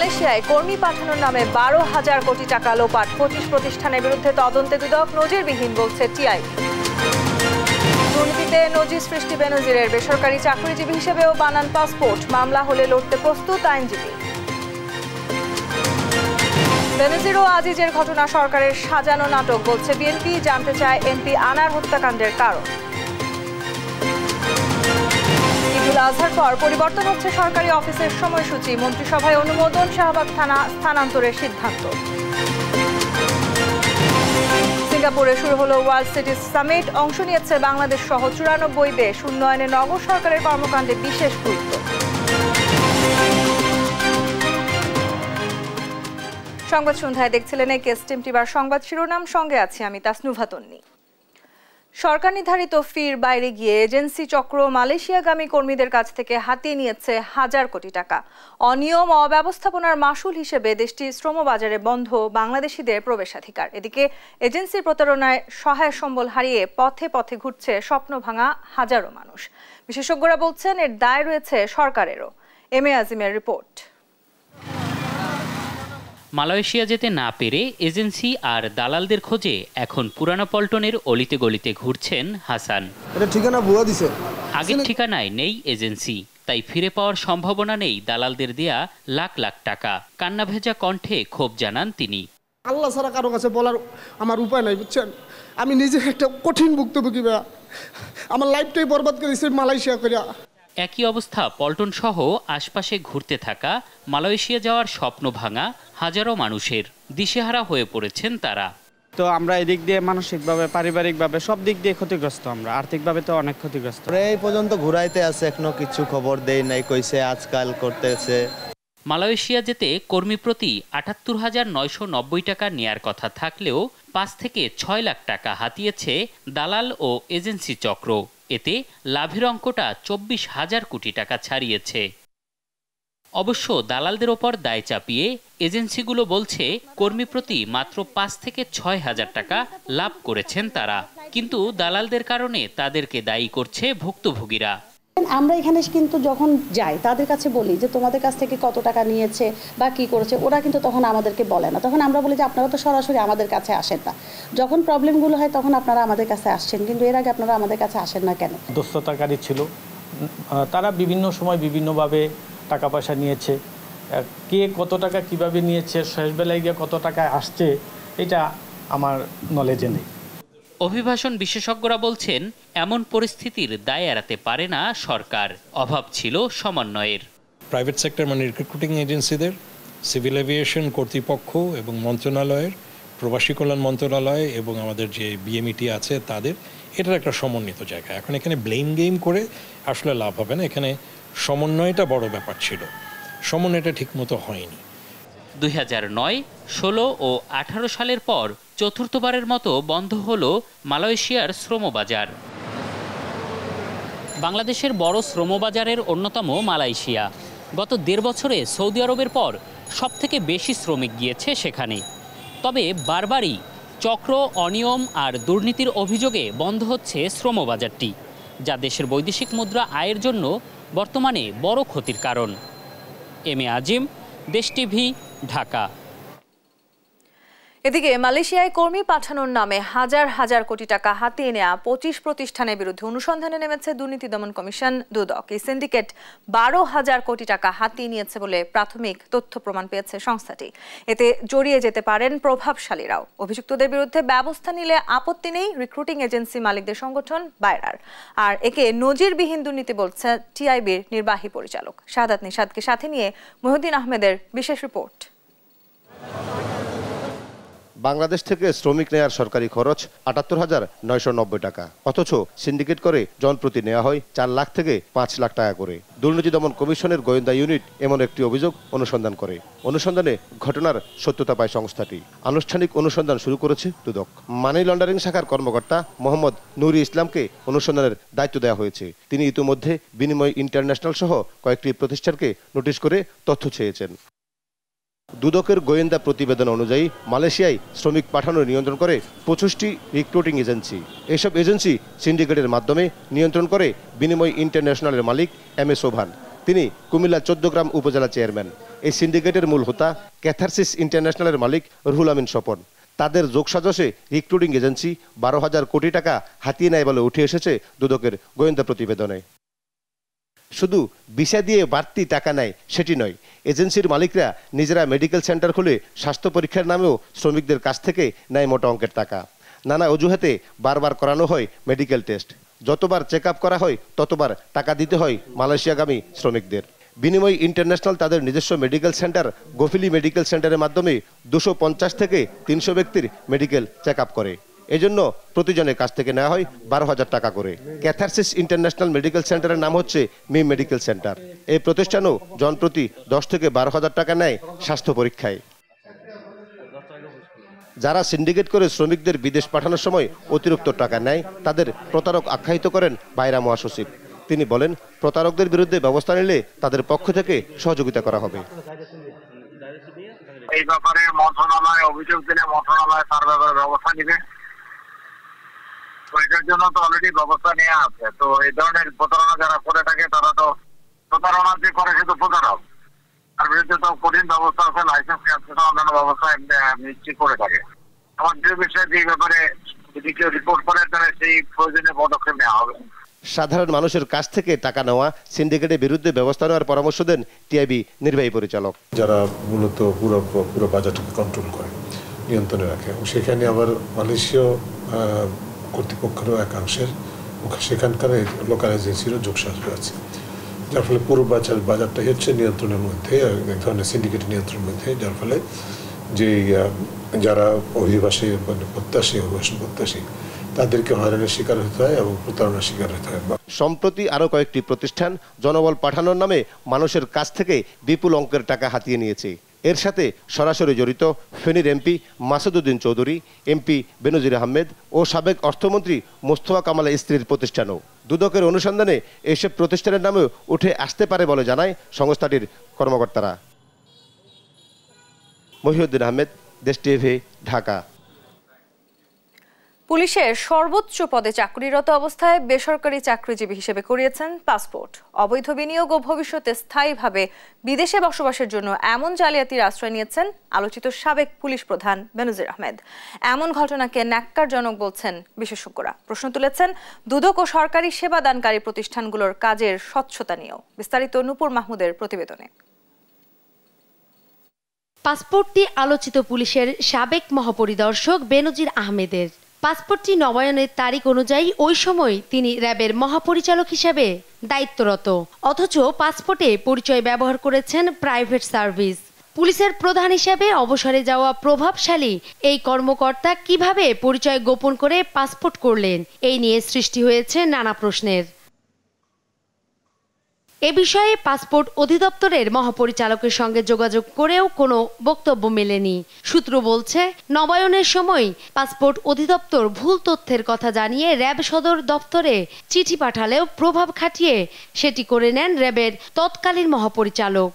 মালয়েশিয়ায় কর্মী পাঠানোর নামে 12,000 কোটি টাকা লোপাট। 25 প্রতিষ্ঠানের বিরুদ্ধে তদন্তে দুদক, নজিরবিহীন বলছে টিআইবি। দুর্নীতিতে নজির সৃষ্টি বেনজিরের, বেসরকারি চাকরিজীবী হিসেবেও বানান পাসপোর্ট। মামলা হলে লড়তে প্রস্তুত আইনজীবী। বেনজির ও আজিজের ঘটনা সরকারের সাজানো নাটক বলছে বিএনপি, জানতে চায় এমপি আনার হত্যাকাণ্ডের কারণ। ঈদুল আজহার পর পরিবর্তন হচ্ছে সরকারি অফিসের সময়সূচি, মন্ত্রিসভায় অনুমোদন, শাহবাগ থানা স্থানান্তরের সিদ্ধান্ত। সিঙ্গাপুরে শুরু হলো ওয়ার্ল্ড সিটিজ সামিট, অংশ নিয়েছে বাংলাদেশ সহ 94 দেশ। উন্নয়নে নগর সরকারের কর্মকাণ্ডে বিশেষ গুরুত্ব। সংবাদ সন্ধ্যায় দেখছিলেন এই কেস টিমটিবার সংবাদ শিরোনাম, সঙ্গে আছি আমি তাসনুভা তন্নি। সরকার নির্ধারিত ফির বাইরে গিয়ে এজেন্সি চক্র মালয়েশিয়াগামী কর্মীদের কাছ থেকে হাতিয়ে নিয়েছে হাজার কোটি টাকা। অনিয়ম ও অব্যবস্থাপনার মাশুল হিসেবে দেশটির শ্রমবাজারে বন্ধ বাংলাদেশিদের প্রবেশাধিকার। এদিকে এজেন্সির প্রতারণায় সহায় সম্বল হারিয়ে পথে পথে ঘুরছে স্বপ্নভাঙা হাজারো মানুষ। বিশেষজ্ঞরা বলছেন এর দায় রয়েছে সরকারেরও। M A আজিমের report. মালয়েশিয়া যেতে না পেরে এজেন্সি আর দালালদের খোঁজে এখন পুরানো পল্টনের অলিতে গলিতে ঘুরছেন হাসান। ঠিকানা ভুয়া দিছে, আগের ঠিকানায় নেই এজেন্সি, তাই ফিরে পাওয়ার সম্ভাবনা নেই দালালদের দেয়া লাখ লাখ টাকা। কান্না ভেজা কণ্ঠে ক্ষোভ জানান তিনি। আল্লাহ ছাড়া কারো কাছে বলার আমার উপায় নাই, বুঝছেন। আমি নিজে একটা কঠিন ভুক্তভোগী, আমার লাইফটাই বরবাদ করেছি মালয়েশিয়া করিয়া। একই অবস্থা পল্টন সহ আশপাশে ঘুরতে থাকা মালয়েশিয়া যাওয়ার স্বপ্ন ভাঙা হাজারো মানুষের। দিশেহারা হয়ে পড়েছেন তারা। তো আমরা এদিক দিয়ে মানসিকভাবে, পারিবারিকভাবে সব দিক দিয়ে ক্ষতিগ্রস্ত, আমরা আর্থিকভাবে তো অনেক ক্ষতিগ্রস্ত। এই পর্যন্ত ঘুরাইতে আছে, এখনো কিছু খবর দেয় নাই, কইছে আজকাল করতেছে। মালয়েশিয়া যেতে কর্মী প্রতি ৭৮,৯৯০ টাকা নেয়ার কথা থাকলেও ৫ থেকে ৬ লাখ টাকা হাতিয়েছে দালাল ও এজেন্সি চক্র। এতে লাভের অঙ্কটা ২৪,০০০ কোটি টাকা ছাড়িয়েছে। অবশ্য দালালদের ওপর দায় চাপিয়ে এজেন্সিগুলো বলছে কর্মী প্রতি মাত্র ৫ থেকে ৬,০০০ টাকা লাভ করেছেন তারা। কিন্তু দালালদের কারণে তাদেরকে দায়ী করছে ভুক্তভোগীরা। আমরা এখানে কিন্তু যখন যাই তাদের কাছে বলি যে তোমাদের কাছ থেকে কত টাকা নিয়েছে বা কি করেছে, ওরা কিন্তু তখন আমাদেরকে বলে না। তখন আমরা বলি যে আপনারা তো সরাসরি আমাদের কাছে আসেন না, যখন প্রবলেমগুলো হয় তখন আপনারা আমাদের কাছে আসছেন, কিন্তু এর আগে আপনারা আমাদের কাছে আসেন না কেন? দস্যুতাকারী ছিল, তারা বিভিন্ন সময় বিভিন্নভাবে টাকা পয়সা নিয়েছে। কে কত টাকা কিভাবে নিয়েছে, শেষ বেলায় গিয়ে কত টাকা আসছে, এটা আমার নলেজে নেই। অভিবাসন বিশেষজ্ঞরা বলছেন এমন পরিস্থিতির দায় এড়াতে পারে না সরকার, অভাব ছিল সমন্বয়ের। প্রাইভেট সেক্টর মানে রিক্রুটিং এজেন্সিদের, সিভিল এভিয়েশন কর্তৃপক্ষ এবং মন্ত্রণালয়ের, প্রবাসী কল্যাণ মন্ত্রণালয় এবং আমাদের যে বিএমইটি আছে তাদের, এটার একটা সমন্বিত জায়গা। এখন এখানে ব্লেম গেম করে আসলে লাভ হবে না, এখানে সমন্বয়টা বড় ব্যাপার ছিল, সমন্বয়টা ঠিকমতো হয়নি। ২০০৯, ১৬ ও ১৮ সালের পর চতুর্থবারের মতো বন্ধ হলো মালয়েশিয়ার শ্রমবাজার। বাংলাদেশের বড় শ্রমবাজারের অন্যতম মালয়েশিয়া। গত ১.৫ বছরে সৌদি আরবের পর সবথেকে বেশি শ্রমিক গিয়েছে সেখানে। তবে বারবারই চক্র, অনিয়ম আর দুর্নীতির অভিযোগে বন্ধ হচ্ছে শ্রমবাজারটি, যা দেশের বৈদেশিক মুদ্রা আয়ের জন্য বর্তমানে বড় ক্ষতির কারণ। এম এ আজিম, দেশ টিভি, ঢাকা। এদিকে মালয়েশিয়ায় কর্মী পাঠানোর নামে হাজার হাজার কোটি টাকা হাতিয়ে নেওয়া ২৫ প্রতিষ্ঠানের বিরুদ্ধে অনুসন্ধানে নেমেছে দুর্নীতি দমন কমিশন দুদক। এই সিন্ডিকেট ১২,০০০ কোটি টাকা হাতিয়ে নিয়েছে বলে প্রাথমিক তথ্য প্রমাণ পেয়েছে সংস্থাটি। এতে জড়িয়ে যেতে পারেন প্রভাবশালীরাও। অভিযুক্তদের বিরুদ্ধে ব্যবস্থা নিলে আপত্তি নেই রিক্রুটিং এজেন্সি মালিকদের সংগঠন বায়রার। আর একে নজিরবিহীন দুর্নীতি বলছে টিআইবির নির্বাহী পরিচালক শাহাদাত নিশাদকে সাথে নিয়ে মহিউদ্দিন আহমেদের বিশেষ রিপোর্ট। বাংলাদেশ থেকে শ্রমিক নেয়ার সরকারি খরচ ৭৮,৯৯০ টাকা, অথচ সিন্ডিকেট করে জনপ্রতি নেওয়া হয় ৪ লাখ থেকে ৫ লাখ টাকা করে। দুর্নীতি দমন কমিশনের গোয়েন্দা ইউনিট এমন একটি অভিযোগ অনুসন্ধান করে। অনুসন্ধানে ঘটনার সত্যতা পায় সংস্থাটি। আনুষ্ঠানিক অনুসন্ধান শুরু করেছে দুদক। মানি লন্ডারিং শাখার কর্মকর্তা মোহাম্মদ নুরি ইসলামকে অনুসন্ধানের দায়িত্ব দেওয়া হয়েছে। তিনি ইতিমধ্যে বিনিময় ইন্টারন্যাশনাল সহ কয়েকটি প্রতিষ্ঠানকে নোটিশ করে তথ্য চেয়েছেন। দুদকের গোয়েন্দা প্রতিবেদন অনুযায়ী মালয়েশিয়ায় শ্রমিক পাঠানো নিয়ন্ত্রণ করে ২৫টি রিক্রুটিং এজেন্সি। এসব এজেন্সি সিন্ডিকেটের মাধ্যমে নিয়ন্ত্রণ করে বিনিময় ইন্টারন্যাশনালের মালিক এম এ সোভান। তিনি কুমিল্লা ১৪ গ্রাম উপজেলা চেয়ারম্যান। এই সিন্ডিকেটের মূল হোতা ক্যাথারসিস ইন্টারন্যাশনালের মালিক রুহুল আমিন স্বপন। তাদের যোগসাজশে রিক্রুটিং এজেন্সি 12,000 কোটি টাকা হাতিয়ে নেয় বলে উঠে এসেছে দুদকের গোয়েন্দা প্রতিবেদনে। শুধু ভিসা দিয়ে বাড়তি টাকা নেয় সেটি নয়, এজেন্সির মালিকরা নিজেরা মেডিকেল সেন্টার খুলে স্বাস্থ্য পরীক্ষার নামেও শ্রমিকদের কাছ থেকে নেয় মোটা অঙ্কের টাকা। নানা অজুহাতে বারবার করানো হয় মেডিকেল টেস্ট। যতবার চেক আপ করা হয় ততবার টাকা দিতে হয় মালয়েশিয়াগামী শ্রমিকদের। বিনিময় ইন্টারন্যাশনাল তাদের নিজস্ব মেডিকেল সেন্টার গফিলি মেডিকেল সেন্টারের মাধ্যমে 250 থেকে 300 ব্যক্তির মেডিকেল চেক আপ করে। এজন্য প্রতিজনের কাছ থেকে নেওয়া হয় 12,000 টাকা করে। ক্যাথারসিস ইন্টারন্যাশনাল মেডিকেল সেন্টারের নাম হচ্ছে মিম মেডিকেল সেন্টার। এই প্রতিষ্ঠানও জনপ্রতি 10 থেকে 12,000 টাকা নেয় স্বাস্থ্য পরীক্ষায়। যারা সিন্ডিকেট করে শ্রমিকদের বিদেশ পাঠানোর সময় অতিরিক্ত টাকা নেয় তাদের প্রতারক আখ্যায়িত করেন বাইরা মহাসচিব। তিনি বলেন, প্রতারকদের বিরুদ্ধে ব্যবস্থা নিলে তাদের পক্ষ থেকে সহযোগিতা করা হবে। এই ব্যাপারে মন্ত্রণালয় অভিযোগ দিলে মন্ত্রণালয় তার ব্যাপারে ব্যবস্থা নেবে। এটার জন্য তো অলরেডি ব্যবস্থা নেওয়া আছে। তো এই ধরনের প্রতারণা যারা করে থাকে তারা তো প্রতারণা যে করে শুধু প্রতারক, তার বিরুদ্ধে তো কঠিন ব্যবস্থা আছে, লাইসেন্স ক্যান্সেল অন্যান্য ব্যবস্থা নিশ্চিত করে থাকে। আমার যে বিষয়ে যে ব্যাপারে যদি কেউ রিপোর্ট করে তাহলে সেই প্রয়োজনীয় পদক্ষেপ নেওয়া হবে। সাধারণ মানুষের কাছ থেকে টাকা নেওয়া সিন্ডিকেটের বিরুদ্ধে ব্যবস্থা নেওয়ার পরামর্শ দেন টিআইবি নির্বাহী পরিচালক। যারা মূলত পুরো বাজারটাকে কন্ট্রোল করে, নিয়ন্ত্রণে রাখে, সেখানে আবার মালয়েশীয় কর্তৃপক্ষেরও একাংশের সেখানকার লোকাল এজেন্সিরও যোগসাজশ আছে, যার ফলে পুরো বাজারটাই হচ্ছে নিয়ন্ত্রণের মধ্যে, এক ধরনের সিন্ডিকেটের নিয়ন্ত্রণের মধ্যে, যার ফলে যে যারা অভিবাসী প্রত্যাশী তাদেরকে হয়রানির শিকার হতে হয় এবং প্রতারণার শিকার হতে হয়। সম্প্রতি আরও কয়েকটি প্রতিষ্ঠান জনবল পাঠানোর নামে মানুষের কাছ থেকে বিপুল অঙ্কের টাকা হাতিয়ে নিয়েছে। এর সাথে সরাসরি জড়িত ফেনীর এমপি মাসুদউদ্দিন চৌধুরী, এমপি বেনজির আহমেদ ও সাবেক অর্থমন্ত্রী মোস্তফা কামালের স্ত্রীর প্রতিষ্ঠানও। দুদকের অনুসন্ধানে এসব প্রতিষ্ঠানের নামেও উঠে আসতে পারে বলে জানায় সংস্থাটির কর্মকর্তারা। মহিউদ্দিন আহমেদ, দেশ টিভি, ঢাকা। পুলিশের সর্বোচ্চ পদে চাকরিরত অবস্থায় বেসরকারি চাকরিজীবী হিসেবে করিয়েছেন পাসপোর্ট। অবৈধ বিনিয়োগ ও ভবিষ্যতে স্থায়ীভাবে বিদেশে বসবাসের জন্য এমন জালিয়াতির আশ্রয় নিয়েছেন আলোচিত সাবেক পুলিশ প্রধান বেনজির আহমেদ। এমন ঘটনাকে ন্যাক্কারজনক বলছেন বিশেষজ্ঞরা। প্রশ্ন তুলেছেন দুদক ও সরকারি সেবাদানকারী প্রতিষ্ঠানগুলোর কাজের স্বচ্ছতা নিয়েও। বিস্তারিত নূপুর মাহমুদের প্রতিবেদনে। পাসপোর্টটি আলোচিত পুলিশের সাবেক মহাপরিদর্শক বেনজির আহমেদের। পাসপোর্টটি নবায়নের তারিখ অনুযায়ী ওই সময় তিনি র্যাবের মহাপরিচালক হিসেবে দায়িত্বরত, অথচ পাসপোর্টে পরিচয় ব্যবহার করেছেন প্রাইভেট সার্ভিস। পুলিশের প্রধান হিসেবে অবসরে যাওয়া প্রভাবশালী এই কর্মকর্তা কিভাবে পরিচয় গোপন করে পাসপোর্ট করলেন, এই নিয়ে সৃষ্টি হয়েছে নানা প্রশ্নের। এ বিষয়ে পাসপোর্ট অধিদপ্তরের মহাপরিচালকের সঙ্গে যোগাযোগ করেও কোনো বক্তব্য মেলেনি। সূত্র বলছে, নবায়নের সময় পাসপোর্ট অধিদপ্তর ভুল তথ্যের কথা জানিয়ে র্যাব সদর দপ্তরে চিঠি পাঠালেও প্রভাব খাটিয়ে সেটি করে নেন র্যাবের তৎকালীন মহাপরিচালক।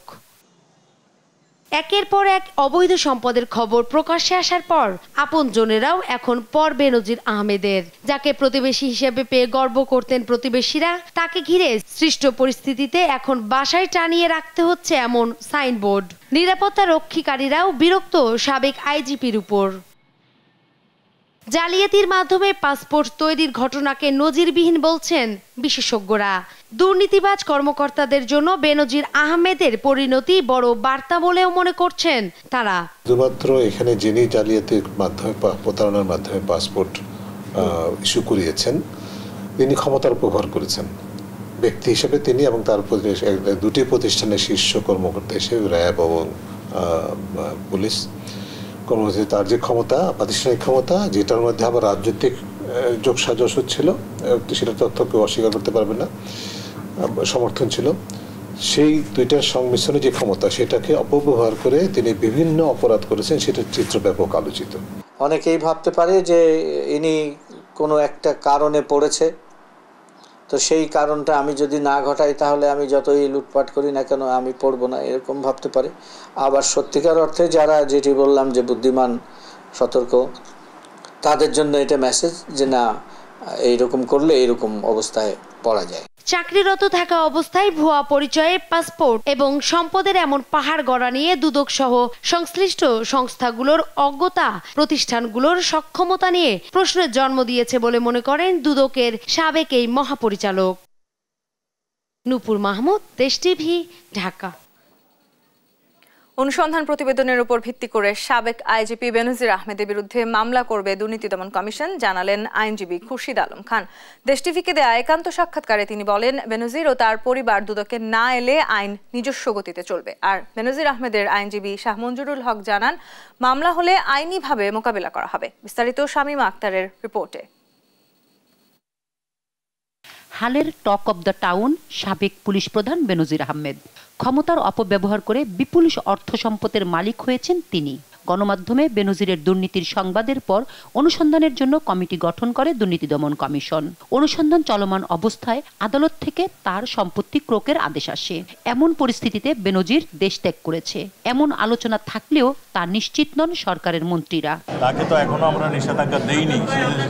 একের পর এক অবৈধ সম্পদের খবর প্রকাশ্যে আসার পর আপনজনেরাও এখন পর বেনজির আহমেদের। যাকে প্রতিবেশী হিসেবে পেয়ে গর্ব করতেন প্রতিবেশীরা, তাকে ঘিরে সৃষ্ট পরিস্থিতিতে এখন বাসায় টানিয়ে রাখতে হচ্ছে এমন সাইনবোর্ড। নিরাপত্তা রক্ষীকারীরাও বিরক্ত সাবেক আইজিপির উপর। জালিয়াতির মাধ্যমে পাসপোর্ট তৈরির ঘটনাকে নজিরবিহীন বলছেন বিশেষজ্ঞরা। দুর্নীতিবাজ কর্মকর্তাদের জন্য বেনজির আহমেদের পরিণতি বড় বার্তা বলেও মনে করছেন তারা। শুধুমাত্র এখানে যিনি জালিয়াতির মাধ্যমে প্রতারণার মাধ্যমে পাসপোর্ট ইস্যু করিয়েছেন, তিনি ক্ষমতার ব্যবহার করেছেন ব্যক্তি হিসেবে তিনি, এবং তার দুটি প্রতিষ্ঠানের শীর্ষ কর্মকর্তা হিসেবে র্যাব এবং পুলিশ কর্মসূচি, তার যে ক্ষমতা, প্রাতিষ্ঠানিক ক্ষমতা, যেটার মধ্যে আবার রাজনৈতিক যোগসাজশ ছিল, সেটা তথ্য কেউ অস্বীকার করতে পারবে না, সমর্থন ছিল, সেই দুইটার সংমিশ্রণে যে ক্ষমতা, সেটাকে অপব্যবহার করে তিনি বিভিন্ন অপরাধ করেছেন, সেটার চিত্র ব্যাপক আলোচিত। অনেকেই ভাবতে পারে যে ইনি কোনো একটা কারণে পড়েছে, তো সেই কারণটা আমি যদি না ঘটাই তাহলে আমি যতই লুটপাট করি না কেন আমি পড়বো না, এরকম ভাবতে পারে। আবার সত্যিকার অর্থে যারা, যেটি বললাম যে বুদ্ধিমান, সতর্ক, তাদের জন্য এটা মেসেজ যে না, এইরকম করলে এইরকম অবস্থায় পড়া যায়। চাকরিরত থাকা অবস্থায় ভুয়া পরিচয়ে পাসপোর্ট এবং সম্পদের এমন পাহাড় গড়া নিয়ে দুদক সহ সংশ্লিষ্ট সংস্থাগুলোর অজ্ঞতা প্রতিষ্ঠানগুলোর সক্ষমতা নিয়ে প্রশ্নের জন্ম দিয়েছে বলে মনে করেন দুদকের সাবেক এই মহাপরিচালক। নূপুর মাহমুদ, দেশ টিভি, ঢাকা। অনুসন্ধান প্রতিবেদনের উপর ভিত্তি করে সাবেক আইজিপি বেনজির আহমেদের বিরুদ্ধে মামলা করবে দুর্নীতি দমন কমিশন, জানালেন আইনজীবী খুরশিদ আলম খান। দেশ টিভিকে দেয়া একান্ত সাক্ষাৎকারে তিনি বলেন, বেনজির ও তার পরিবার দুদকে না এলে আইন নিজস্ব গতিতে চলবে। আর বেনজির আহমেদের আইনজীবী শাহ মঞ্জুরুল হক জানান, মামলা হলে আইনিভাবে মোকাবিলা করা হবে। বিস্তারিত শামীমা আক্তারের রিপোর্টে। হালের টক অব দ্য টাউন সাবেক পুলিশ প্রধান বেনজির আহমেদ। ক্ষমতার অপব্যবহার করে বিপুল অর্থ সম্পদের মালিক হয়েছেন তিনি। গণমাধ্যমে বেনজিরের দুর্নীতির সংবাদের পর অনুসন্ধানের জন্য কমিটি গঠন করে দুর্নীতি দমন কমিশন। অনুসন্ধান চলমান অবস্থায় আদালত থেকে তার সম্পত্তি ক্রোকের আদেশ আসে। এমন পরিস্থিতিতে বেনজির দেশ ত্যাগ করেছে এমন আলোচনা থাকলেও তা নিশ্চিত নন সরকারের মন্ত্রীরা। তাকে তো এখনো আমরা নিষেধাজ্ঞা দেইনি,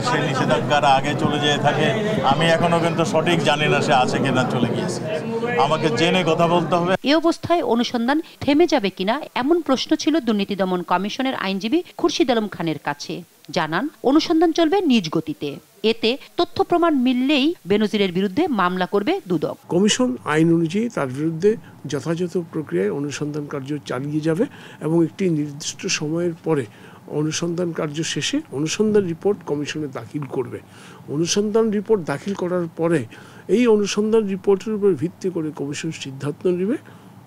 সে নিষেধাজ্ঞার আগে চলে যেয়ে থাকে। আমি এখনো কিন্তু সঠিক জানি না সে আছে কিনা, চলে গিয়েছে। আমাকে জেনে কথা বলতে হবে। এই অবস্থায় অনুসন্ধান থেমে যাবে কিনা এমন প্রশ্ন ছিল দুর্নীতি দমন কমিশনের আইনজীবী খুরশিদ আলম খানের কাছে। জানান, অনুসন্ধান চলবে নিজ গতিতে। এতে তথ্য প্রমাণ মিললেই বেনজিরের বিরুদ্ধে মামলা করবে দুদক। কমিশন আইন অনুযায়ী তার বিরুদ্ধে যথাযথ প্রক্রিয়ায় অনুসন্ধান কার্য চালিয়ে যাবে এবং একটি নির্দিষ্ট সময়ের পরে অনুসন্ধান কার্য শেষে অনুসন্ধান রিপোর্ট কমিশনে দাখিল করবে। অনুসন্ধান রিপোর্ট দাখিল করার পরে এই অনুসন্ধান রিপোর্টের উপর ভিত্তি করে কমিশন সিদ্ধান্ত নেবে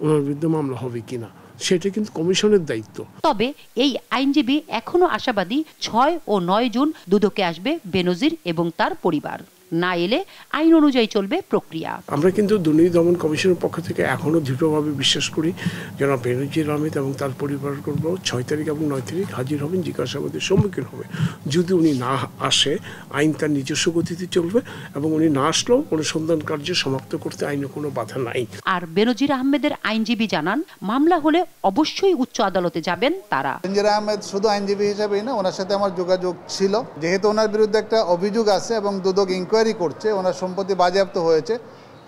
ওনার বিরুদ্ধে মামলা হবে কিনা। সেটা কিন্তু কমিশনের দায়িত্ব। তবে এই আইনজীবী এখনো আশাবাদী 6 ও 9 জুন দুদকে আসবে বেনজির এবং তার পরিবার। না এলে আইন অনুযায়ী চলবে প্রক্রিয়া। আমরা কিন্তু দুর্নীতি দমন কমিশনের পক্ষ থেকে এখনো দৃঢ়ভাবে বিশ্বাস করি যেন বেনজির আহমেদ এবং তার পরিবারবর্গ 6 তারিখ এবং 9 তারিখ হাজির হবেন, জিজ্ঞাসাবাদের সম্মুখীন হবে। যদি উনি না আসে আইন তার নিজস্ব গতিতে চলবে এবং উনি না আসলেও অনুসন্ধান কার্য সমাপ্ত করতে আইনে কোনো বাধা নাই। আর বেনজির আহমেদের আইনজীবী জানান, মামলা হলে অবশ্যই উচ্চ আদালতে যাবেন তারা। বেনজির আহমেদ শুধু আইনজীবী হিসেবেই না, ওনার সাথে আমার যোগাযোগ ছিল। যেহেতু ওনার বিরুদ্ধে একটা অভিযোগ আছে এবং দুদক ইনকোয়ারি করছে, ওনার সম্পত্তি বাজেয়াপ্ত হয়েছে,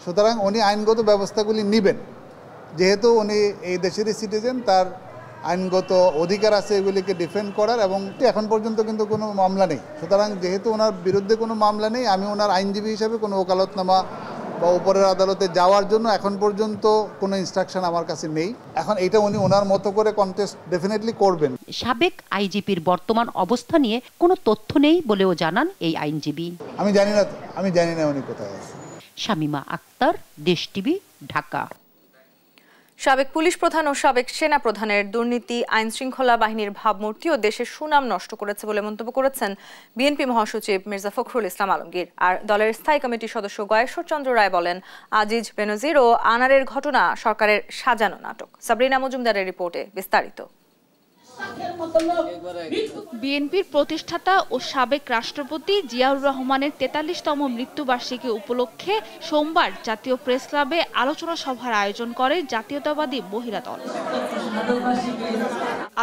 সুতরাং উনি আইনগত ব্যবস্থাগুলি নেবেন। যেহেতু উনি এই দেশেরই সিটিজেন, তার আইনগত অধিকার আছে এগুলিকে ডিফেন্ড করার, এবং এখন পর্যন্ত কিন্তু কোনো মামলা নেই। সুতরাং যেহেতু ওনার বিরুদ্ধে কোনো মামলা নেই, আমি ওনার আইনজীবী হিসাবে কোনো ওকালতনামা বা উপরের আদালতে যাওয়ার জন্য এখন পর্যন্ত কোনো ইনস্ট্রাকশন আমার কাছে নেই। এখন এটা উনি ওনার মতো করে কন্টেস্ট ডেফিনেটলি করবেন। সাবেক আইজিপির বর্তমান অবস্থা নিয়ে কোনো তথ্য নেই বলেও জানান এই আইনজীবী। আমি জানি না উনি কোথায় আছে। শামীমা আক্তার, দেশ টিভি, ঢাকা। সাবেক পুলিশ প্রধান ও সাবেক সেনা প্রধানের দুর্নীতি আইন শৃঙ্খলা বাহিনীর ভাবমূর্তি ও দেশের সুনাম নষ্ট করেছে বলে মন্তব্য করেছেন বিএনপি মহাসচিব মির্জা ফখরুল ইসলাম আলমগীর। আর দলের স্থায়ী কমিটির সদস্য গয়েশ্বর চন্দ্র রায় বলেন, আজিজ, বেনজির ও আনারের ঘটনা সরকারের সাজানো নাটক। সাবরিনা মজুমদারের রিপোর্টে বিস্তারিত। বিএনপির প্রতিষ্ঠাতা ও সাবেক রাষ্ট্রপতি জিয়াউর রহমানের 43তম মৃত্যুবার্ষিকী উপলক্ষে সোমবার জাতীয় প্রেস ক্লাবে আলোচনা সভার আয়োজন করে জাতীয়তাবাদী মহিলা দল।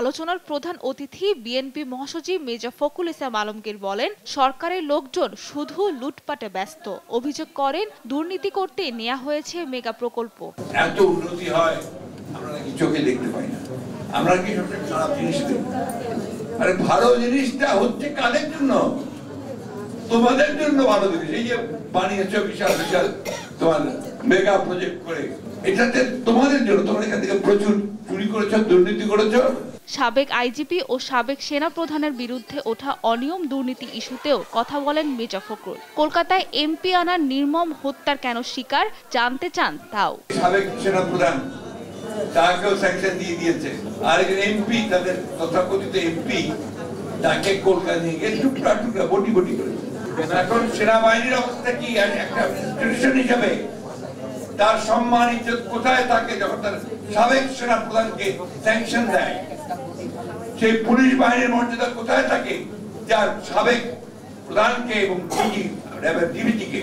আলোচনার প্রধান অতিথি বিএনপি মহাসচিব মির্জা ফখরুল ইসলাম আলমগীর বলেন, সরকারের লোকজন শুধু লুটপাটে ব্যস্ত। অভিযোগ করেন, দুর্নীতি করতে নেওয়া হয়েছে মেগা প্রকল্প। এত উন্নতি হয় আমরা নাকি চোখে দেখতে পাই না, আমরা কি সবচেয়ে খারাপ জিনিস দেখি? আরে ভালো জিনিসটা হচ্ছে কাদের জন্য? তোমাদের জন্য ভালো জিনিস। এই যে বানিয়েছ বিশাল বিশাল তোমার মেগা প্রজেক্ট করে, এটাতে তোমাদের জন্য। তোমরা এখান থেকে প্রচুর চুরি করেছ, দুর্নীতি করেছ। সাবেক আইজিপি ও সাবেক সেনা প্রধানের বিরুদ্ধে ওঠা অনিয়ম দুর্নীতি ইস্যুতেও কথা বলেন মির্জা ফখরুল। কলকাতায় এমপি আনার নির্মম হত্যার কেন শিকার জানতে চান তাও। সাবেক সেনা প্রধান তাকেও স্যাংশন দিয়ে দিয়েছে, আর এমপি, তাদের তথাকথিত এমপি, তাকে কলকাতা নিয়ে গিয়ে টুকরা টুকরা বটি বটি করেছে। এখন সেনাবাহিনীর অবস্থা কি? একটা ইনস্টিটিউশন হিসাবে তার সম্মান ইজ্জত কোথায় থাকে যখন তার সাবেক সেনা প্রধানকে স্যাংশন দেয়? সেই পুলিশ বাহিনীর মর্যাদা কোথায় থাকে যার সাবেক প্রধানকে এবং ডিজিকে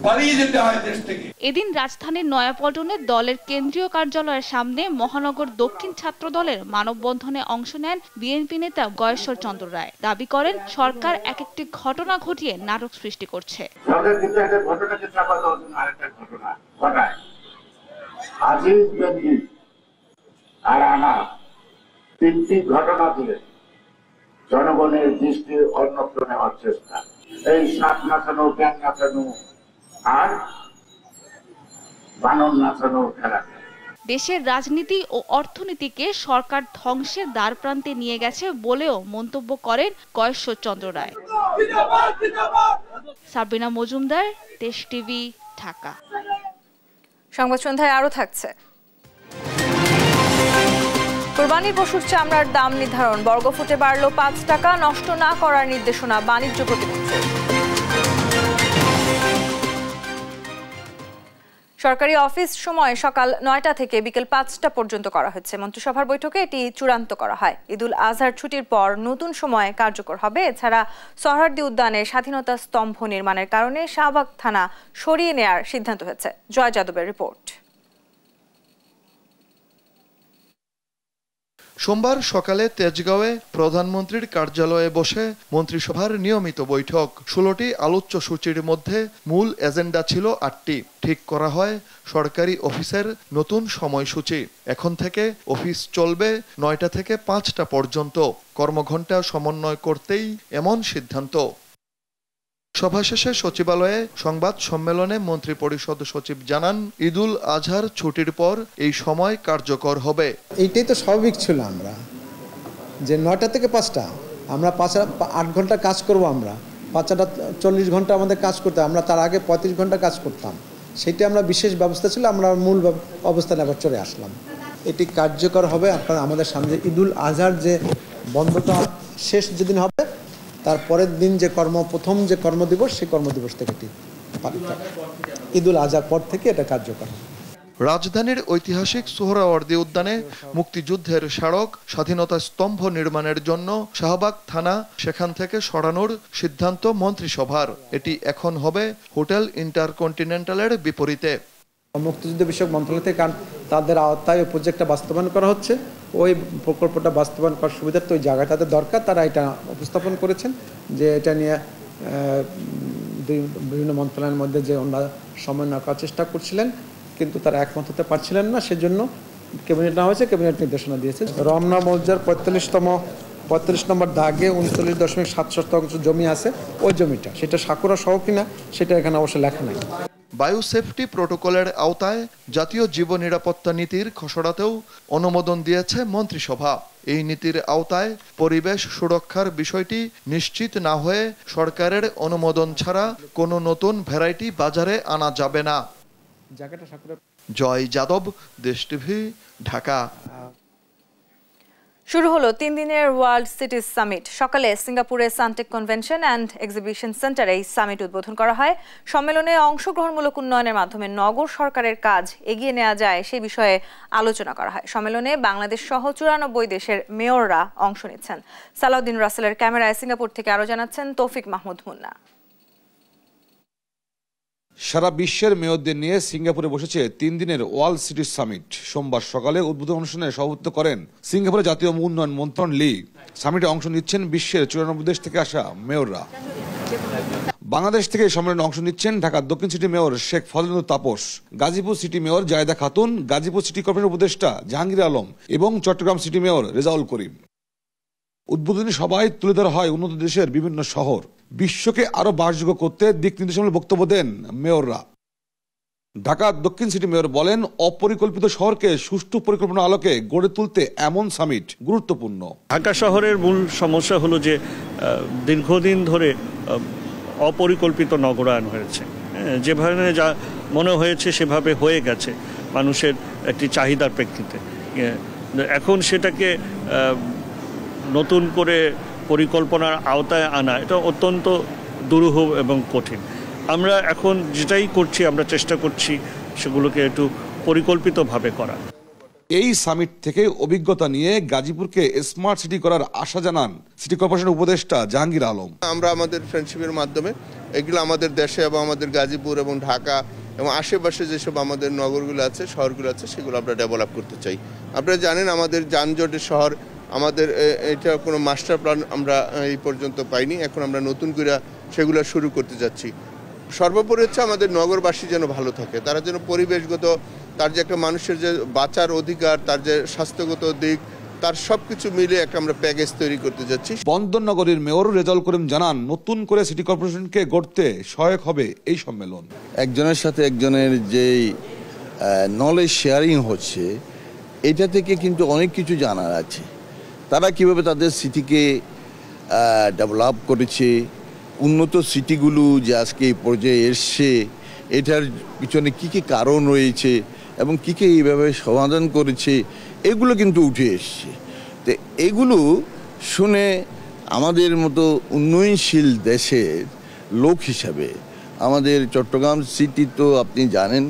পালিয়ে যেতে হয় দেশ থেকে। এদিন রাজধানীর নয়াপল্টনে দলের কেন্দ্রীয় কার্যালয়ের সামনে মহানগর দক্ষিণ ছাত্র দলের মানববন্ধনে অংশ নেন বিএনপি নেতা গয়েশ্বর চন্দ্র রায়। দাবি করেন সরকার এক একটি ঘটনা ঘটিয়ে নাটক সৃষ্টি করছে। তিনটি ঘটনা দিয়ে জনগণের দৃষ্টি অন্যত্র নেওয়ার চেষ্টা, এই সাপ নাচানো, ব্যাং নাচানো আর বানর নাচানো খেলা। দেশের রাজনীতি ও অর্থনীতিকে সরকার ধ্বংসের দ্বারপ্রান্তে নিয়ে গেছে বলেও মন্তব্য করেন গয়েশ্বর চন্দ্র রায়। সাবিনা মজুমদার, দেশ টিভি, ঢাকা। সংবাদ সন্ধ্যায় আরো থাকছে। কোরবানির পশুর চামড়ার দাম নির্ধারণ বর্গফুটে বাড়ল 5 টাকা, নষ্ট না করার নির্দেশনা বাণিজ্য প্রতিমন্ত্রীর। সরকারি অফিস সময় সকাল 9টা থেকে বিকেল 5টা পর্যন্ত করা হয়েছে। মন্ত্রিসভার বৈঠকে এটি চূড়ান্ত করা হয়। ঈদুল আজহার ছুটির পর নতুন সময় কার্যকর হবে। এছাড়া সোহরাওয়ার্দী উদ্যানে স্বাধীনতা স্তম্ভ নির্মাণের কারণে শাহবাগ থানা সরিয়ে নেওয়ার সিদ্ধান্ত হয়েছে। জয় যাদবের রিপোর্ট। সোমবার সকালে তেজগাঁওয়ে প্রধানমন্ত্রীর কার্যালয়ে বসে মন্ত্রিসভার নিয়মিত বৈঠক। 16টি আলোচ্য সূচির মধ্যে মূল এজেন্ডা ছিল 8টি। ঠিক করা হয় সরকারি অফিসের নতুন সময়সূচি। এখন থেকে অফিস চলবে 9টা থেকে 5টা পর্যন্ত। কর্মঘণ্টা সমন্বয় করতেই এমন সিদ্ধান্ত। সভা শেষে সচিবালয়ে সংবাদ সম্মেলনে মন্ত্রিপরিষদ সচিব জানান, ঈদুল আজহার ছুটির পর এই সময় কার্যকর হবে। এইটাই তো স্বাভাবিক ছিল, আমরা যে 9টা থেকে 5টা আমরা 8 ঘন্টা কাজ করব। আমরা 5টা 40 ঘন্টা আমাদের কাজ করতাম, আমরা তার আগে 35 ঘন্টা কাজ করতাম। সেটা আমরা বিশেষ ব্যবস্থা ছিল, আমরা মূল অবস্থানে আবার চলে আসলাম। এটি কার্যকর হবে। আপনারা আমাদের সামনে ঈদুল আজহার যে বন্ধটা শেষ যেদিন হবে তার পরের দিন যে প্রথম যে কর্মদিবস, সেই কর্মদিবস থেকে এটি পালিত হবে। ঈদুল আজহার পর থেকে এটা কার্যকর। রাজধানীর ঐতিহাসিক সোহরাওয়ার্দী উদ্যানে মুক্তিযুদ্ধের স্মারক স্বাধীনতা স্তম্ভ নির্মাণের জন্য শাহবাগ থানা সেখান থেকে সরানোর সিদ্ধান্ত মন্ত্রিসভার। এটি এখন হবে হোটেল ইন্টারকন্টিনেন্টালের বিপরীতে। মুক্তিযুদ্ধ বিষয়ক মন্ত্রণালয় থেকে তাদের আওতায় ওই প্রজেক্টটা বাস্তবায়ন করা হচ্ছে। ওই প্রকল্পটা বাস্তবায়ন করার সুবিধার্থে ওই জায়গা তাদের দরকার, তারা এটা উপস্থাপন করেছেন যে এটা নিয়ে বিভিন্ন মন্ত্রণালয়ের মধ্যে যে ওনারা সমন্বয় করার চেষ্টা করছিলেন, কিন্তু তারা একমত হতে পারছিলেন না। সেজন্য ক্যাবিনেট নেওয়া হয়েছে, ক্যাবিনেট নির্দেশনা দিয়েছে। রমনা মৌজার 45 নম্বর দাগে 39.7 জমি আছে। ওই জমিটা সেটা সাকুরা সহ কিনা সেটা এখানে অবশ্য লেখা নাই। বায়ু সেফটি প্রটোকলের আওতায় জাতীয় জীব নিরাপত্তা নীতির খসড়াতেও অনুমোদন দিয়েছে মন্ত্রিসভা। এই নীতির আওতায় পরিবেশ সুরক্ষার বিষয়টি নিশ্চিত না হয়ে সরকারের অনুমোদন ছাড়া কোনো নতুন ভ্যারাইটি বাজারে আনা যাবে না। জয় যাদব, দেশ টিভি, ঢাকা। শুরু হলো 3 দিনের ওয়ার্ল্ড সিটিজ সামিট। সকালে সিঙ্গাপুরে সানটেক কনভেনশন অ্যান্ড এক্সিবিশন সেন্টারে এই সামিট উদ্বোধন করা হয়। সম্মেলনে অংশগ্রহণমূলক উন্নয়নের মাধ্যমে নগর সরকারের কাজ এগিয়ে নেওয়া যায় সে বিষয়ে আলোচনা করা হয়। সম্মেলনে বাংলাদেশ সহ 94 দেশের মেয়ররা অংশ নিচ্ছেন। সালাউদ্দিন রাসেলের ক্যামেরায় সিঙ্গাপুর থেকে আরো জানাচ্ছেন তৌফিক মাহমুদ মুন্না। সারা বিশ্বের মেয়রদের নিয়ে সিঙ্গাপুরে বসেছে 3 দিনের ওয়ার্ল্ড সিটিজ সামিট। সোমবার সকালে উদ্বোধন অনুষ্ঠানে সভাপতিত্ব করেন সিঙ্গাপুরের জাতীয় উন্নয়ন মন্ত্রণ লি। সামিটে অংশ নিচ্ছেন বিশ্বের 94 দেশ থেকে আসা মেয়ররা। বাংলাদেশ থেকে সম্মেলনে অংশ নিচ্ছেন ঢাকা দক্ষিণ city mayor Sheikh Fazlul Tapas, Gazipur city mayor Zayeda Khatun, Gazipur city corporation উপদেষ্টা জাহাঙ্গীর আলম এবং চট্টগ্রাম সিটি মেয়র রেজাউল করিম। উদ্বোধনী সভায় তুলে ধরা হয় উন্নত দেশের বিভিন্ন শহর। বিশ্বকে আরো বাসযোগ্য করতে দিক নির্দেশনামূলক বক্তব্য দেন মেয়ররা। ঢাকা দক্ষিণ সিটি মেয়র বলেন, অপরিকল্পিত শহরকে সুষ্ঠু পরিকল্পনা আলোকে গড়ে তুলতে এমন সামিট গুরুত্বপূর্ণ। ঢাকা শহরের মূল সমস্যা হলো যে দীর্ঘদিন ধরে অপরিকল্পিত নগরায়ন হয়েছে। যেভাবে যা মনে হয়েছে সেভাবে হয়ে গেছে মানুষের একটি চাহিদার প্রেক্ষিতে। এখন সেটাকে নতুন করে পরিকল্পনার আওতায় আনা এটা অত্যন্ত দুরূহ এবং কঠিন। আমরা এখন যেটাই করছি আমরা চেষ্টা করছি সেগুলোকে একটু পরিকল্পিতভাবে করা। এই সামিট থেকে অভিজ্ঞতা নিয়ে গাজীপুরকে স্মার্ট সিটি করার আশা জানান সিটি কর্পোরেশনের উপদেষ্টা জাহাঙ্গীর আলম। আমরা আমাদের ফ্রেন্ডশিপের মাধ্যমে এগুলো আমাদের দেশে এবং আমাদের গাজীপুর এবং ঢাকা এবং আশেপাশে যেসব আমাদের নগরগুলো আছে, শহরগুলো আছে, সেগুলো আমরা ডেভেলপ করতে চাই। আপনারা জানেন আমাদের যানজটের শহর, আমাদের এটা কোনো মাস্টার প্ল্যান আমরা এই পর্যন্ত পাইনি। এখন আমরা নতুন করে সেগুলো শুরু করতে যাচ্ছি। সর্বোপরি হচ্ছে আমাদের নগরবাসী যেন ভালো থাকে, তারা যেন পরিবেশগত, তার যে একটা মানুষের যে বাঁচার অধিকার, তার যে স্বাস্থ্যগত দিক, তার সবকিছু মিলে একটা আমরা প্যাকেজ তৈরি করতে যাচ্ছি। বন্দর নগরীর মেয়র রেজাউল করিম জানান নতুন করে সিটি কর্পোরেশনকে গড়তে সহায়ক হবে এই সম্মেলন। একজনের সাথে একজনের যেই নলেজ শেয়ারিং হচ্ছে, এটা থেকে কিন্তু অনেক কিছু জানার আছে। তারা কিভাবে তাদের সিটিকে ডেভেলপ করেছে, উন্নত সিটিগুলো যে আজকে এই পর্যায়ে এসছে, এটার পিছনে কী কী কারণ রয়েছে এবং কী কী এইভাবে সমাধান করেছে, এগুলো কিন্তু উঠে এসছে। তো এগুলো শুনে আমাদের মতো উন্নয়নশীল দেশের লোক হিসাবে আমাদের চট্টগ্রাম সিটি তো আপনি জানেন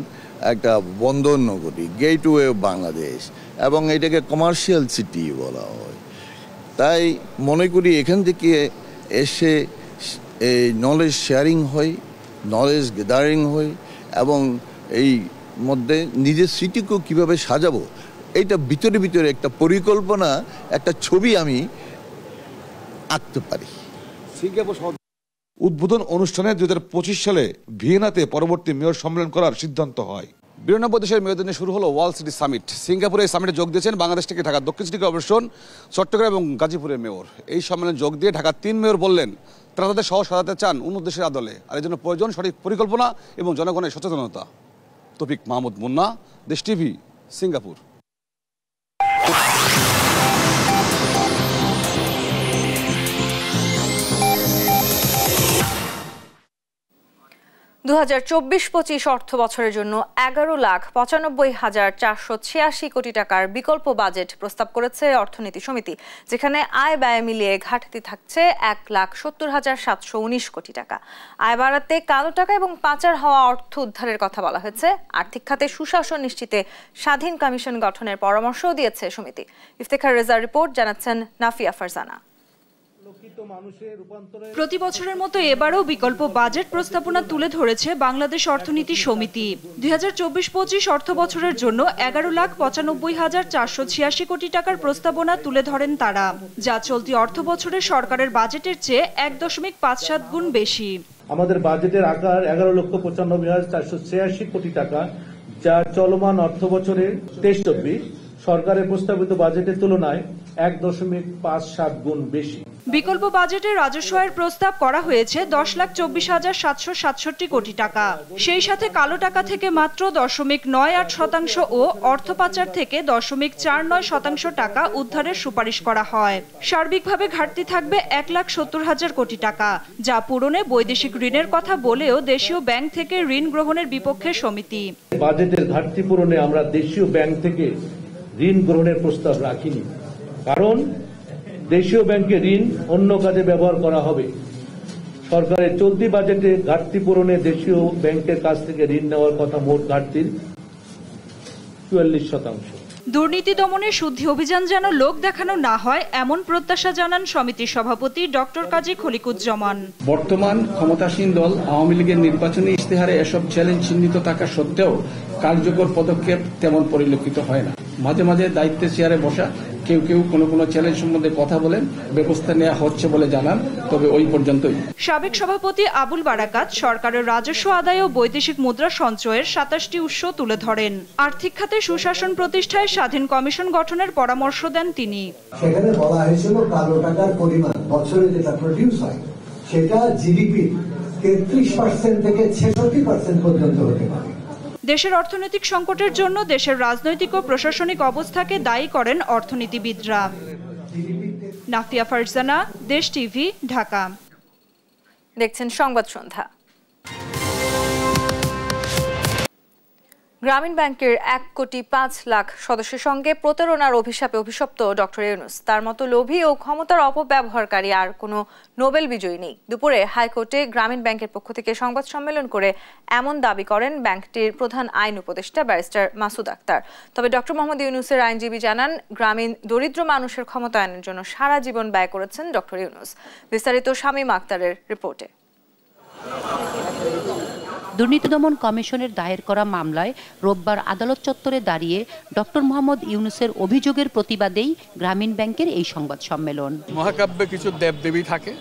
একটা বন্দর নগরী, গেটওয়ে অফ বাংলাদেশ, এবং এটাকে কমার্শিয়াল সিটি বলা হয়। তাই মনে করি এখান থেকে এসে এই নলেজ শেয়ারিং হয়, নলেজ গ্যাদারিং হয়, এবং এই মধ্যে নিজের সিটিকেও কীভাবে সাজাবো, এইটা ভিতরে ভিতরে একটা পরিকল্পনা, একটা ছবি আমি আঁকতে পারি। সিঙ্গাপুর উদ্বোধন অনুষ্ঠানে 2025 সালে ভিয়েনাতে পরবর্তী মেয়র সম্মেলন করার সিদ্ধান্ত হয়। 92 দেশের মেয়রদের নিয়ে শুরু হলো ওয়ার্ল্ড সিটি সামিট। সিঙ্গাপুরে এই সামিটে যোগ দিয়েছেন বাংলাদেশ থেকে ঢাকা দক্ষিণ সিটি কর্পোরেশন, চট্টগ্রাম এবং গাজীপুরের মেয়র। এই সম্মেলনে যোগ দিয়ে ঢাকার 3 মেয়র বললেন তারা তাদের শহর সাজাতে চান উন্নত দেশের আদলে, আর এর জন্য প্রয়োজন সঠিক পরিকল্পনা এবং জনগণের সচেতনতা। তৌফিক মাহমুদ মুন্না, দেশ টিভি, সিঙ্গাপুর। 2024-25 অর্থ বছরের জন্য 11,95,486 কোটি টাকার বিকল্প বাজেট প্রস্তাব করেছে অর্থনীতি সমিতি, যেখানে আয় ব্যয় মিলিয়ে ঘাটতি থাকছে 1,70,719 কোটি টাকা। আয় বাড়াতে কালো টাকা এবং পাচার হওয়া অর্থ উদ্ধারের কথা বলা হয়েছে। আর্থিক খাতে সুশাসন নিশ্চিতে স্বাধীন কমিশন গঠনের পরামর্শও দিয়েছে সমিতি। ইফতেখার রেজার রিপোর্ট, জানাচ্ছেন নাফিয়া ফারজানা। প্রতি বছরের মতো এবারও বিকল্প বাজেট প্রস্তাবনা তুলে ধরেছে বাংলাদেশ অর্থনীতি সমিতি। 2024-25 অর্থ বছরের জন্য 11,95,486 কোটি টাকার প্রস্তাবনা তুলে ধরেন তারা, যা চলতি অর্থ বছরের সরকারের বাজেটের চেয়ে 1.57 গুণ বেশি। আমাদের বাজেটের আকার 11,95,486 কোটি টাকা, যা চলমান অর্থ বছরের 23-24 সরকারের প্রস্তাবিত বাজেটের তুলনায় 1.57 গুণ বেশি। বিকল্প বাজেটে রাজস্ব আয়ের প্রস্তাব করা হয়েছে 10,24,767 কোটি টাকা। সেই সাথে কালো টাকা থেকে মাত্র 0.98% ও অর্থ পাচার থেকে 0.49% টাকা উদ্ধারের সুপারিশ করা হয়। সার্বিকভাবে ঘাটতি থাকবে 1,70,000 কোটি টাকা, যা পূরণে বৈদেশিক ঋণের কথা বলেও দেশীয় ব্যাংক থেকে ঋণ গ্রহণের বিপক্ষে সমিতি। বাজেটের ঘাটতি পূরণে আমরা দেশীয় ব্যাংক থেকে ঋণ গ্রহণের প্রস্তাব রাখিনি, কারণ দেশীয় ব্যাংকে ঋণ অন্য কাজে ব্যবহার করা হবে। সরকারের চলতি বাজেটে ঘাটতি পূরণে দেশীয় ব্যাংকের কাছ থেকে ঋণ নেওয়ার কথা মোট ঘাটতির 44%। দুর্নীতি দমনে শুদ্ধি অভিযান যেন লোক দেখানো না হয়, এমন প্রত্যাশা জানান সমিতির সভাপতি ডক্টর কাজী খলিকুজ্জামান। বর্তমান ক্ষমতাসীন দল আওয়ামী লীগের নির্বাচনী ইশতেহারে এসব চ্যালেঞ্জ চিহ্নিত থাকা সত্ত্বেও কার্যকর পদক্ষেপ তেমন পরিলক্ষিত হয় না। মাঝে মাঝে দায়িত্বে চেয়ারে বসা কেউ কেউ কোনো চ্যালেঞ্জ সম্বন্ধে কথা বলেন, ব্যবস্থা নেওয়া হচ্ছে বলে জানান, তবে ওই পর্যন্তই। সাবেক সভাপতি আবুল বারাকাত সরকারের রাজস্ব আদায় ও বৈদেশিক মুদ্রা সঞ্চয়ের 27টি উৎস তুলে ধরেন। আর্থিক খাতে সুশাসন প্রতিষ্ঠায় স্বাধীন কমিশন গঠনের পরামর্শ দেন তিনি। সেখানে বলা হয়েছিল কালো টাকার পরিমাণ বছরে যেটা প্রডিউস হয় সেটা জিডিপি 33% থেকে 66% পর্যন্ত হতে পারে। দেশের অর্থনৈতিক সংকটের জন্য দেশের রাজনৈতিক ও প্রশাসনিক অবস্থাকে দায়ী করেন অর্থনীতিবিদরা। নাফিয়া ফারজানা, দেশ টিভি, ঢাকা। দেখছেন সংবাদ সন্ধ্যা। গ্রামীণ ব্যাংকের 1,05,00,000 সদস্যের সঙ্গে প্রতারণার অভিশাপে অভিশপ্ত ডক্টর ইউনূস। তার মতো লোভী ও ক্ষমতার অপব্যবহারকারী আর কোনো নোবেল বিজয়ী নেই। দুপুরে হাইকোর্টে গ্রামীণ ব্যাংকের পক্ষ থেকে সংবাদ সম্মেলন করে এমন দাবি করেন ব্যাংকটির প্রধান আইন উপদেষ্টা ব্যারিস্টার মাসুদ আক্তার। তবে ডক্টর মোহাম্মদ ইউনূসের আইনজীবী জানান, গ্রামীণ দরিদ্র মানুষের ক্ষমতায়নের জন্য সারা জীবন ব্যয় করেছেন ডক্টর ইউনূস। বিস্তারিত শামীমা আক্তারের রিপোর্টে। দুর্নীতি দমন কমিশনের দায়ের করা মামলায় রোববার আদালত চত্বরে দাঁড়িয়ে ডক্টর মোহাম্মদ ইউনূসের অভিযোগের প্রতিবাদেই গ্রামীণ ব্যাংকের এই সংবাদ সম্মেলন। মহাকাব্যে কিছু দেবদেবী থাকে,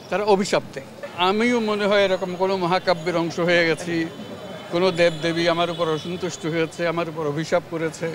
তারা অভিশাপ দেয়। আমিও মনে হয় এরকম কোনো মহাকাব্যের অংশ হয়ে গেছি। কোনো দেবদেবী আমার উপর অসন্তুষ্ট হয়েছে, আমার উপর অভিশাপ করেছে।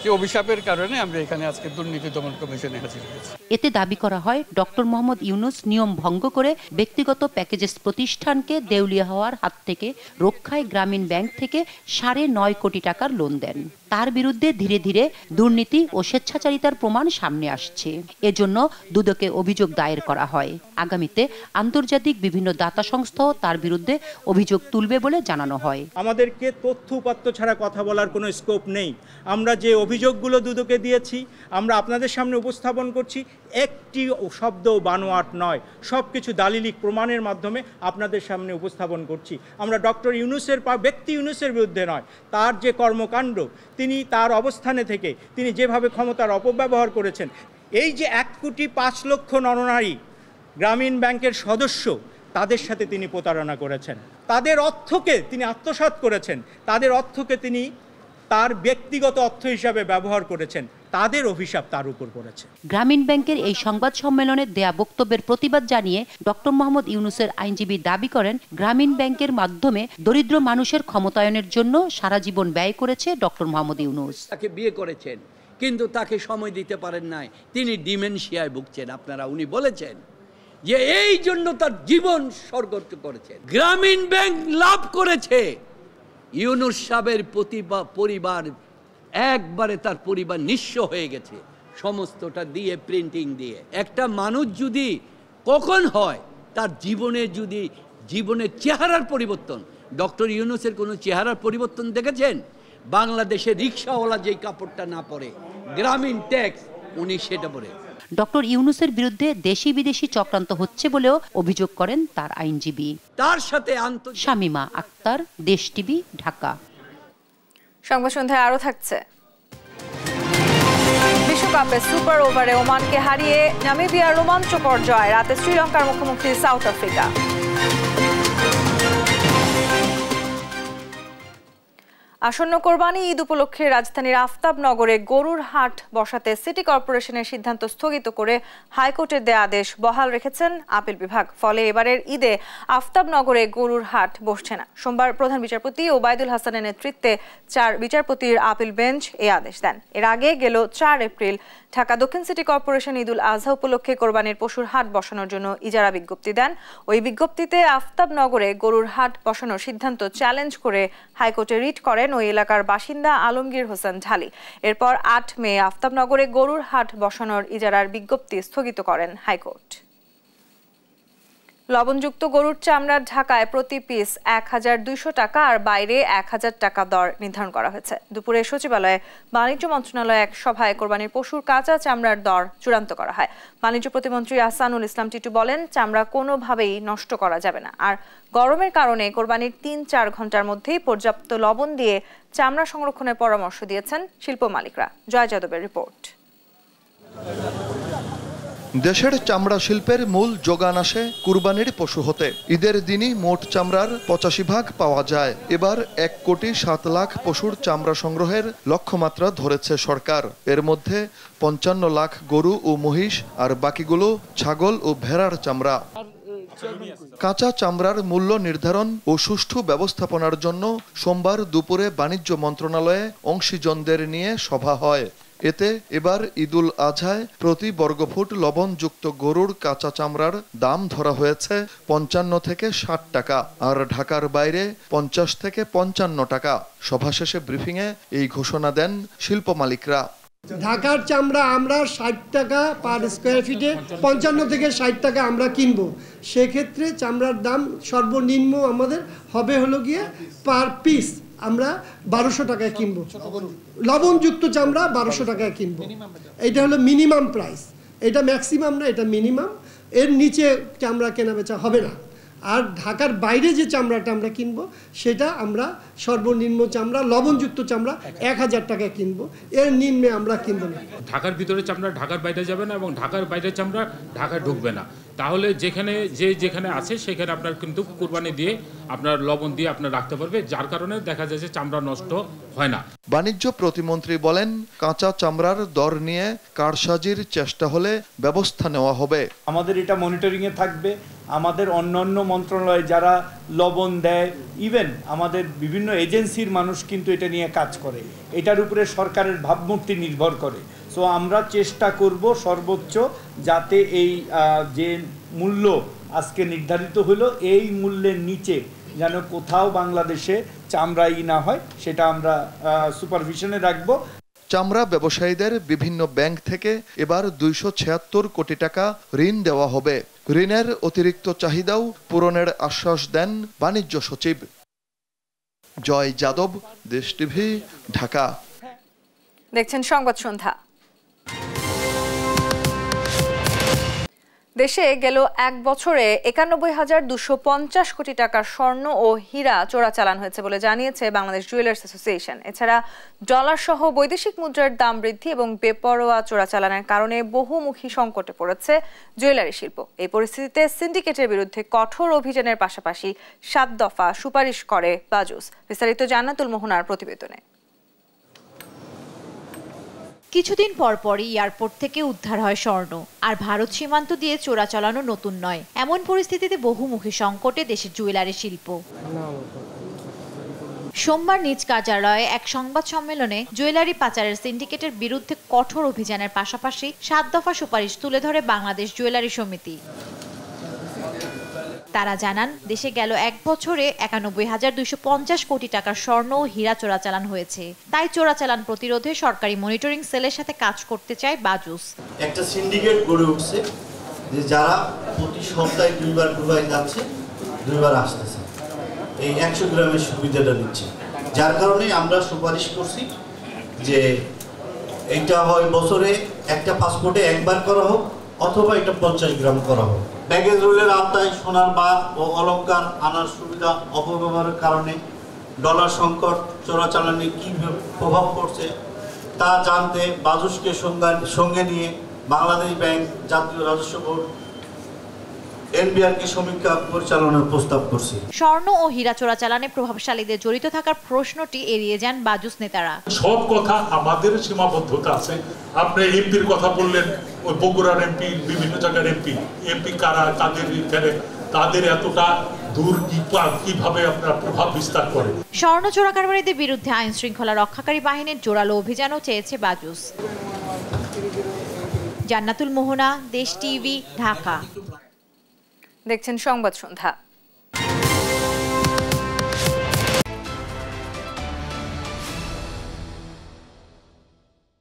সেই অভিশাপের কারণে আমরা এখানে আজকে দুর্নীতি দমন কমিশনে হাজির হয়েছি। এতে দাবি করা হয়, ডক্টর মোহাম্মদ ইউনূস নিয়ম ভঙ্গ করে ব্যক্তিগত প্যাকেজেস প্রতিষ্ঠানকে দেউলিয়া হওয়ার হাত থেকে রক্ষায় গ্রামীণ ব্যাংক থেকে 9.5 কোটি টাকার লোন দেন। তার বিরুদ্ধে ধীরে ধীরে দুর্নীতি ও স্বেচ্ছাচারিতার প্রমাণ সামনে আসছে। এজন্য দুদকে অভিযোগ দায়ের করা হয়। আগামীতে আন্তর্জাতিক বিভিন্ন দাতা সংস্থাও তার বিরুদ্ধে অভিযোগ তুলবে বলে জানানো হয়। আমাদেরকে তথ্য উপাত্ত ছাড়া কথা বলার কোনো স্কোপ নেই। আমরা যে অভিযোগগুলো দুদকে দিয়েছি, আমরা আপনাদের সামনে উপস্থাপন করছি, একটি শব্দ বানোয়াট নয়, সব কিছু দালিলিক প্রমাণের মাধ্যমে আপনাদের সামনে উপস্থাপন করছি। আমরা ডক্টর ইউনূসের ব্যক্তি ইউনূসের বিরুদ্ধে নয়, তার যে কর্মকাণ্ড, তিনি তার অবস্থানে থেকে তিনি যেভাবে ক্ষমতার অপব্যবহার করেছেন। এই যে 1,05,00,000 নরনারী গ্রামীণ ব্যাংকের সদস্য, তাদের সাথে তিনি প্রতারণা করেছেন, তাদের অর্থকে তিনি আত্মসাৎ করেছেন, তাদের অর্থকে তিনি তার ব্যক্তিগত অর্থ হিসাবে ব্যবহার করেছেন, তাদের অভিশাপ তার উপর পড়েছে। গ্রামীণ ব্যাংকের এই সংবাদ সম্মেলনে দেয়া বক্তব্যের প্রতিবাদ জানিয়ে ডক্টর মোহাম্মদ ইউনূসের আইনজীবী দাবি করেন, গ্রামীণ ব্যাংকের মাধ্যমে দরিদ্র মানুষের ক্ষমতায়নের জন্য সারা জীবন ব্যয় করেছে ডক্টর মোহাম্মদ ইউনূস। তাকে বিয়ে করেছেন, কিন্তু তাকে সময় দিতে পারেন নাই, তিনি ডিমেনশিয়ায় ভুগছেন। উনি বলেছেন যে এই জন্য তার জীবন স্বর্গত করেছেন। গ্রামীণ ব্যাংক লাভ করেছে। ইউনূস সাহেবের পরিবার একবারে, তার পরিবার নিঃস্ব হয়ে গেছে, সমস্তটা দিয়ে প্রিন্টিং দিয়ে। একটা মানুষ যদি কখন হয়, তার জীবনের চেহারার পরিবর্তন। ডক্টর ইউনূসের কোনো চেহারার পরিবর্তন দেখেছেন? বাংলাদেশে রিক্সাওয়ালা যেই কাপড়টা না পরে, গ্রামীণ ট্যাক্স, উনি সেটা পরে। ডক্টর ইউনূসের বিরুদ্ধে দেশি বিদেশি চক্রান্ত হচ্ছে বলেও অভিযোগ করেন তার আইনজীবী। তার সাথে শামীমা আক্তার, দেশ টিভি, ঢাকা। সংবাদ সন্ধ্যায় আরো থাকছে। বিশ্বকাপে সুপার ওভারে ওমানকে হারিয়ে নামিবিয়ার রোমাঞ্চকর জয়। রাতে শ্রীলঙ্কার মুখোমুখি সাউথ আফ্রিকা। আসন্ন কোরবানি ঈদ উপলক্ষে রাজধানীর আফতাবনগরে গরুর হাট বসাতে সিটি কর্পোরেশনের সিদ্ধান্ত স্থগিত করে হাইকোর্টের দেয়া আদেশ বহাল রেখেছেন আপিল বিভাগ। ফলে এবারের ঈদে আফতাবনগরে গরুর হাট বসছে না। সোমবার প্রধান বিচারপতি ওবায়দুল হাসানের নেতৃত্বে 4 বিচারপতির আপিল বেঞ্চ এই আদেশ দেন। এর আগে গেল 4 এপ্রিল ঢাকা দক্ষিণ সিটি কর্পোরেশন ঈদুল আজহা উপলক্ষে কোরবানির পশুর হাট বসানোর জন্য ইজারা বিজ্ঞপ্তি দেন। ওই বিজ্ঞপ্তিতে আফতাবনগরে গরুর হাট বসানোর সিদ্ধান্ত চ্যালেঞ্জ করে হাইকোর্টে রিট করেন ওই এলাকার বাসিন্দা আলমগীর হোসেন ঢালি। এরপর 8 মে আফতাবনগরে গরুর হাট বসানোর ইজারার বিজ্ঞপ্তি স্থগিত করেন হাইকোর্ট। লবণযুক্ত গরুর চামড়ার ঢাকায় প্রতি পিস 1,200 টাকা আর বাইরে 1,000 টাকা দর নির্ধারণ করা হয়েছে। দুপুরে সচিবালয়ে বাণিজ্য মন্ত্রণালয়ে এক সভায় কোরবানির পশুর কাঁচা চামড়ার দর চূড়ান্ত করা হয়। বাণিজ্য প্রতিমন্ত্রী আহসানুল ইসলাম টিটু বলেন, চামড়া কোনোভাবেই নষ্ট করা যাবে না। আর গরমের কারণে কোরবানির 3-4 ঘন্টার মধ্যেই পর্যাপ্ত লবণ দিয়ে চামড়া সংরক্ষণের পরামর্শ দিয়েছেন শিল্প মালিকরা। জয় যাদবের রিপোর্ট। দেশের চামড়া শিল্পের মূল যোগান আসে কুরবানির পশু হতে। ঈদের দিনই মোট চামড়ার 85% পাওয়া যায়। এবার 1,07,00,000 পশুর চামড়া সংগ্রহের লক্ষ্যমাত্রা ধরেছে সরকার। এর মধ্যে 55 লাখ গরু ও মহিষ, আর বাকিগুলো ছাগল ও ভেড়ার চামড়া। কাঁচা চামড়ার মূল্য নির্ধারণ ও সুষ্ঠু ব্যবস্থাপনার জন্য সোমবার দুপুরে বাণিজ্য মন্ত্রণালয়ে অংশীজনদের নিয়ে সভা হয়। এতে এবার ঈদুল আজহায় প্রতি বর্গফুট লবণযুক্ত গরুর কাঁচা চামড়ার দাম ধরা হয়েছে 55 থেকে 60 টাকা, আর ঢাকার বাইরে 50 থেকে 55 টাকা। সভা শেষে ব্রিফিংয়ে এই ঘোষণা দেন শিল্প মালিকরা। ঢাকার চামড়া আমরা 60 টাকা পার স্কোয়ার ফিটে 55 থেকে 60 টাকা আমরা কিনবো। সেক্ষেত্রে চামড়ার দাম সর্বনিম্ন আমাদের হবে হলো গিয়ে পার পিস আমরা 1200 টাকায় কিনবো, লবণযুক্ত চামড়া 1200 টাকায় কিনবো। এটা হলো মিনিমাম প্রাইস, এটা ম্যাক্সিমাম না, এটা মিনিমাম। এর নিচে চামড়া কেনা বেচা হবে না। আর ঢাকার বাইরে যে চামড়াটা আমরা কিনবো সেটা আমরা সর্বনিম্ন চামড়া, লবণযুক্ত চামড়া 1000 টাকায় কিনবো, এর নিম্নে আমরা কিনবো না। ঢাকার ভিতরে চামড়া ঢাকার বাইরে যাবে না এবং ঢাকার বাইরে চামড়া ঢাকায় ঢুকবে না। তাহলে যেখানে আছে সেখানে আপনার কিন্তু কুরবানি দিয়ে আপনার লবণ দিয়ে আপনার রাখতে পারবে, যার কারণে দেখা যায় যে চামড়া নষ্ট হয় না। বাণিজ্য প্রতিমন্ত্রী বলেন, কাঁচা চামড়ার দর নিয়ে কারসাজির চেষ্টা হলে ব্যবস্থা নেওয়া হবে। আমাদের এটা মনিটরিংয়ে থাকবে। আমাদের অন্যান্য মন্ত্রণালয় যারা লবণ দেয়, ইভেন আমাদের বিভিন্ন এজেন্সির মানুষ কিন্তু এটা নিয়ে কাজ করে, এটার উপরে সরকারের ভাবমূর্তি নির্ভর করে। সো আমরা চেষ্টা করব সর্বোচ্চ যাতে এই যে মূল্য আজকে নির্ধারিত হলো এই মূল্যের নিচে যেন কোথাও বাংলাদেশে চামড়াই না হয়, সেটা আমরা সুপারভিশনে রাখব। চামড়া ব্যবসায়ীদের বিভিন্ন ব্যাংক থেকে এবার 276 কোটি টাকা ঋণ দেওয়া হবে। ঋণের অতিরিক্ত চাহিদাও পূরণের আশ্বাস দেন বাণিজ্য সচিব। জয় যাদব, দেশ টিভি, ঢাকা। দেখছেন সংবাদ সন্ধ্যা। দেশে গেল এক বছরে 91,250 কোটি টাকার স্বর্ণ ও হীরা চোরাচালান হয়েছে বলে জানিয়েছে বাংলাদেশ জুয়েলার্স অ্যাসোসিয়েশন। এছাড়া ডলার সহ বৈদেশিক মুদ্রার দাম বৃদ্ধি এবং বেপরোয়া চোরাচালানের কারণে বহুমুখী সংকটে পড়েছে জুয়েলারি শিল্প। এই পরিস্থিতিতে সিন্ডিকেটের বিরুদ্ধে কঠোর অভিযানের পাশাপাশি 7 দফা সুপারিশ করে বাজুস। বিস্তারিত জান্নাতুল মোহনার প্রতিবেদনে। কিছুদিন পরপরই এয়ারপোর্ট থেকে উদ্ধার হয় স্বর্ণ, আর ভারত সীমান্ত দিয়ে চোরাচালানো নতুন নয়। এমন পরিস্থিতিতে বহুমুখী সংকটে দেশের জুয়েলারি শিল্প। সোমবার নিজ কার্যালয়ে এক সংবাদ সম্মেলনে জুয়েলারি পাচারের সিন্ডিকেটের বিরুদ্ধে কঠোর অভিযানের পাশাপাশি 7 দফা সুপারিশ তুলে ধরে বাংলাদেশ জুয়েলারি সমিতি। তারা জানান, দেশে গেল এক বছরে 91,250 কোটি টাকার স্বর্ণ ও হীরা চোরাচালান হয়েছে। তাই চোরাচালান প্রতিরোধে সরকারি মনিটরিং সেলের সাথে কাজ করতে চায় বাজুস। একটা সিন্ডিকেট গড়ে উঠছে যে যারা প্রতি সপ্তাহে 2বার দুবাই যাচ্ছে, 2বার আসতেছে, এই 100 গ্রামের সুবিধাটা দিচ্ছে। যার কারণে আমরা সুপারিশ করছি যে এইটা হয় বছরে একটা পাসপোর্টে একবার করা হোক, অথবা এটা 50 গ্রাম করা হোক। ব্যাগেজ রুলের আওতায় সোনার বার ও অলংকার আনার সুবিধা অপব্যবহারের কারণে ডলার সংকট চোরাচালানে কী প্রভাব পড়ছে তা জানতে বাজুসকে সঙ্গে নিয়ে বাংলাদেশ ব্যাংক, জাতীয় রাজস্ব বোর্ড, এনবিআরকে সমীক্ষা পরিচালনার প্রস্তাব করছে। স্বর্ণ ও হীরা চোরাচালানে প্রভাবশালীদের জড়িত থাকার প্রশ্নটি এড়িয়ে যান বাজুস নেতারা। সব কথা আমাদের সীমাবদ্ধতা আছে। আপনি এমপির কথা বললেন, ওই বগুড়ার এমপি, বিভিন্ন জায়গার এমপি কারা, তাদের এতটা দূর কিভাবে আপনার প্রভাব বিস্তার করে। স্বর্ণ চোরা কারবারিদের বিরুদ্ধে আইন শৃঙ্খলা রক্ষাকারী বাহিনীর জোরালো অভিযানও চেয়েছে বাজুস। জান্নাতুল মোহনা, দেশ টিভি, ঢাকা। দেখছেন সংবাদ সন্ধ্যা।